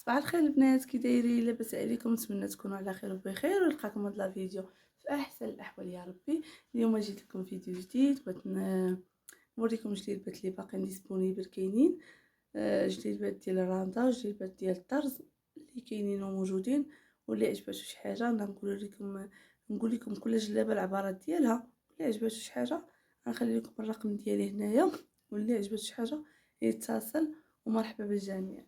صباح الخير البنات، كي دايرين؟ لاباس عليكم؟ نتمنى تكونوا على خير وبخير، ونلقاكم هاد لا فيديو في احسن الاحوال يا ربي. اليوم جيت لكم فيديو جديد، بغيت نوريكم جليبات اللي باقيين ديسپونيبل كاينين. جليبات ديال الراندا، جليبات ديال الطرز اللي كاينين وموجودين، واللي عجباتو شي حاجه نقول لكم كل جلابه العبارات ديالها. اللي عجباتو شي حاجه غنخلي لكم الرقم ديالي هنايا، واللي عجباتو شي حاجه يتصل. ومرحبا بالجميع.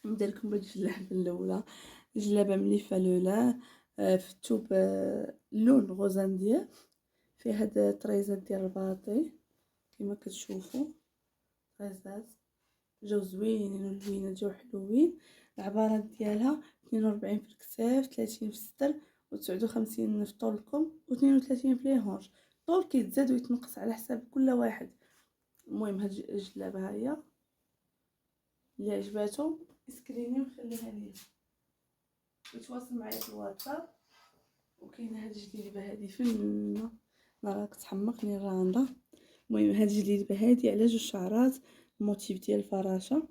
نبدا لكم بالجلابه الاولى، جلابه مليفه لولا في الثوب لون غوزانديه، فيه هاد الطريزات ديال الباطي كما كتشوفوا. طريزات جاو زوينين واللوينات جاو حلوين. العبارات ديالها 42 في الكتاف، 30 في الصدر، و59 في طول الكم، و32 في لي هونج. الطول كيتزاد ويتنقص على حساب كل واحد. المهم هاد الجلابه هي اللي عجباتو اسكريني وخليها ليا، يتواصل معايا في الواتساب. وكاينه هاد الجليبه هادي فنه، راه كتحمقني الراندا. المهم هاد الجليبه هادي على جوج شعرات، الموتيف ديال الفراشه،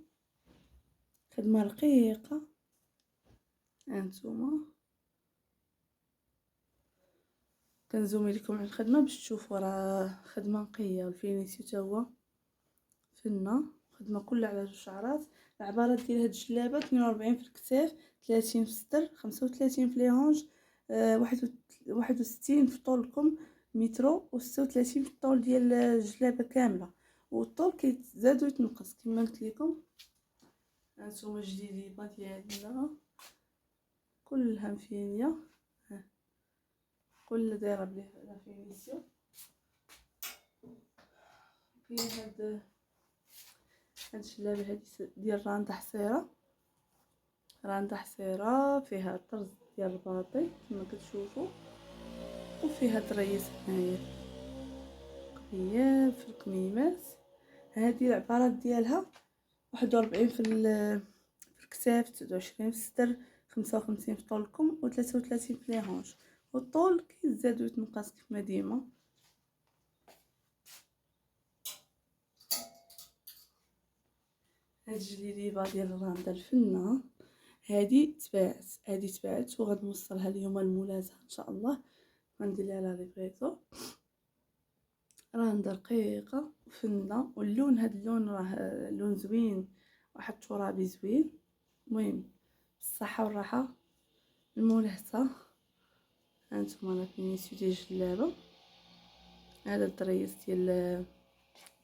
خدمه رقيقه. هانتوما كنزومي لكم على الخدمه باش تشوفوا، راه خدمه نقيه، والفينيسيو حتى هو فنه، خدمه كلها على جوج شعرات. العبارات ديال هاد الجلابه 42 في الكتاف، 30 في الصدر، 35 في لي هونج، 61 في طول الكم مترو، و36 في الطول ديال الجلابه كامله. والطول كيتزاد ويتنقص كما قلت لكم. هانتوما الجليبه ديالنا كلها مفينيه، كل دايره بلا فينيسيو. كاين هاد الجلابه هادي ديال راندا حصيره، راندا حصيره فيها الطرز ديال الباطي كما كتشوفوا، وفيها طريس هنايا قبيال في الكميمات. هذه العبارات ديالها 41 في الكتاف، 29 في الصدر، 55 في طول الكم، و33 في لي هونج. والطول كيزاد ويتنقص كما ديما. هاد الجليبه ديال الراندا الفنه هادي تباعت وغنوصلها اليوم لمولاتها ان شاء الله، غندير لها ليفريزو. راندا رقيقه وفنه، واللون هاد اللون راه لون زوين، واحد ترابي زوين. المهم بالصحه والراحه المولاتها. هانتوما لا فينيسيو ديال الجلابه، هذا الطريس ديال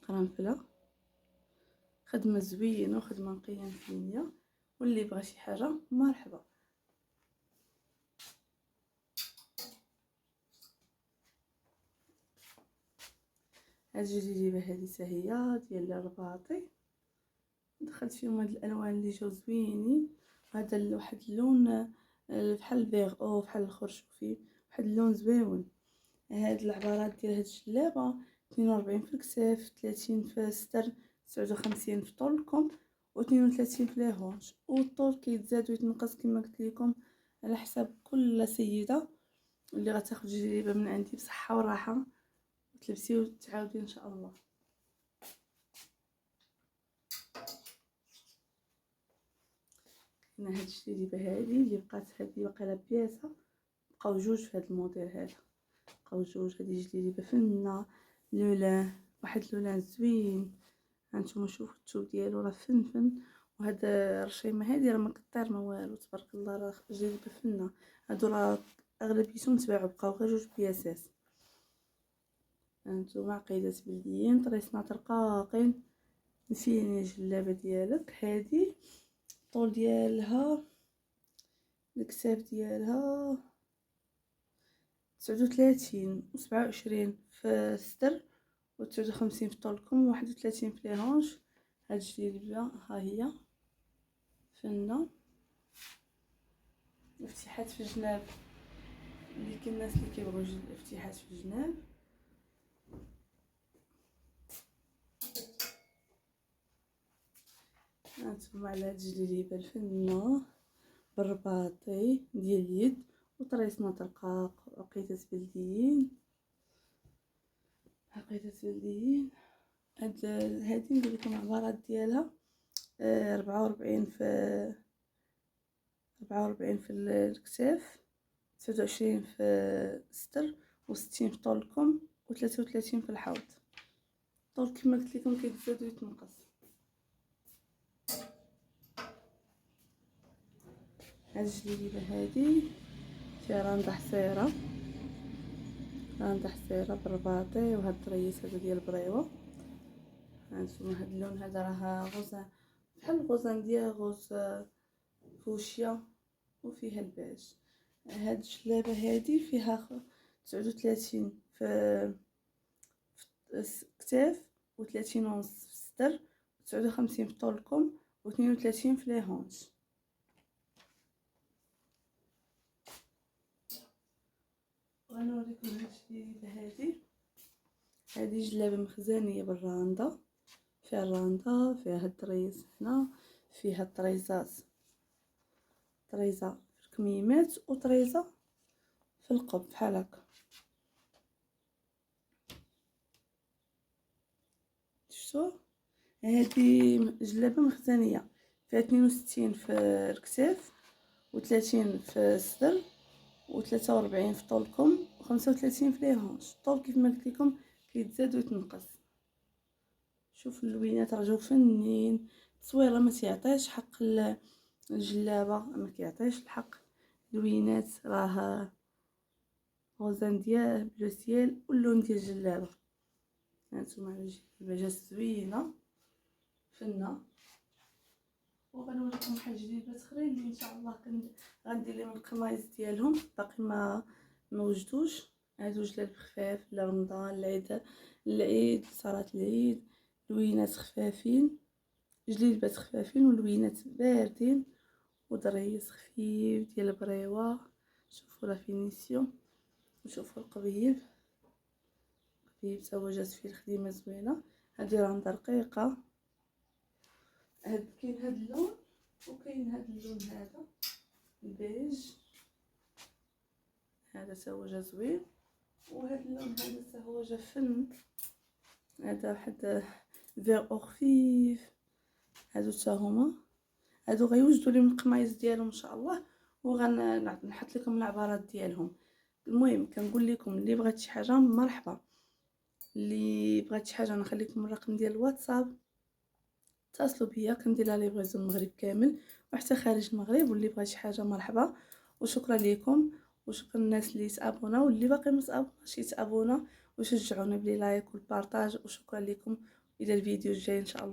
قرنفله، خدمه زوينه وخدمه نقيه مفينيه، واللي بغى شي حاجه مرحبا. هاد الجليبه هذه هي ديال الرباطي، دخلت فيهم هاد الالوان اللي جاو زوينين. هذا واحد اللون بحال البيغ او بحال الخرشوفي، واحد اللون زويون. هاد العبارات ديال هاد الجلابه 42 في الكتاف، 30 في الصدر، 59 في طول الكم، و32 في لي هونج. والطول كيتزاد ويتنقص كما قلت لكم على حساب كل سيده اللي غتاخد جليبه من عندي بصحه وراحه، وتلبسي وتعاودي ان شاء الله. هنا هاد الجليبه هادي اللي بقات، هادي باقي بياسه، بقاو جوج في هاد الموديل هذا، بقاو جوج. هادي جليبه فنه لولا، واحد لولان زوين. هانتوما شوفوا الثوب ديالو راه فن. وهاد الرشيمه هادي راه ما كطير ما والو، تبارك الله، راه جليبه فنه. هادو راه اغلبيتهم تباعوا، بقاو غير جوج بياسات. هانتوما عقيدات بلديين، طريسنات رقاقين، مزيانين. الجلابه ديالك هادي الطول ديالها، الكتاف ديالها 39 و27 في الصدر، و59 في طول الكم، و31 في لي هونج. هاد الجليبه ها هي فنه، الافتتاحات في الجناب اللي كاين الناس اللي كيبغيو الافتتاحات في الجناب. هانتوما على هاد الجليبه الفنه بالرباطي ديال اليد، وطريسنات رقاق، عقيدات بلديين، عقيدات بلديين. هادي نقول لكم العبارات ديالها 44 في 44 في الكتاف، 29 في الصدر، و60 في طول الكم، و33 في الحوض. الطول كما قلت لكم كيتزاد ويتنقص. هاد الجليبه هادي فيها رانده حصيره، رانده حصيره بالرباطي، وهاد الطريس هذا ديال البريوه. هانتوما هاد اللون هذا راه غوزه بحال الغوزان ديال غوز فوشيا وفيها البيج. هاد الجلابه هادي فيها 39 في الكتاف، و30 ونص في الصدر، و59 في طول الكم، و32 في لي هونش. غنوريكم هاد الجلابه هادي جلابه مخزانيه بالرانده، فيها الرانده، فيها هاد الطريز هنا، فيها الطريزات، طريزه في الكميمات وطريزه في القب بحال هكا. شفتوا هادي جلابه مخزنيه فيها 62 في الكتاف، و30 في الصدر، و43 في طول الكم، و35 في لي هونش. الطول كيف ما قلت لكم كيتزاد ويتنقص. شوفوا اللوينات راه جاو فنين، التصويره ما تعطيش حق الجلابه، ما كيعطيش الحق. اللوينات راه غوزان ديال بلو سيال واللون ديال الجلابه. هانتوما الجلابه جات زوينه فنه. وغنوريكم واحد الجليبات اخرين اللي ان شاء الله غندير لهم القمايص ديالهم، باقي ما وجدوش. هادو جلاب خفاف لرمضان، العيد صلاه العيد، لوينات خفافين، جليبات خفافين ولوينات باردين، ودريس خفيف ديال البريوه. شوفوا لا فينيسيون، وشوفوا القبيب تا هو جات فيه الخديمه زوينه. هادي راه رقيقه. كاين هاد اللون وكاين هاد اللون هذا البيج، هذا تا هو جا زوين. وهاد اللون هذا تا هو جا فن، هذا واحد فيغ او خفيف. هادو تا هما، هادو غيوجدوا لي من القمايص ديالهم ان شاء الله، وغنحط لكم العبارات ديالهم. المهم كنقول لكم اللي بغات شي حاجه مرحبا، اللي بغات شي حاجه نخليكم الرقم ديال الواتساب، اتصلوا بيا. كندير لها ليفريزون المغرب كامل وحتى خارج المغرب. واللي بغى شي حاجه مرحبا، وشكرا لكم، وشكرا الناس اللي تابونا واللي باقي ما تابوناش يتابونا ويشجعونا بلي لايك والبارطاج. وشكرا لكم، الى الفيديو الجاي ان شاء الله.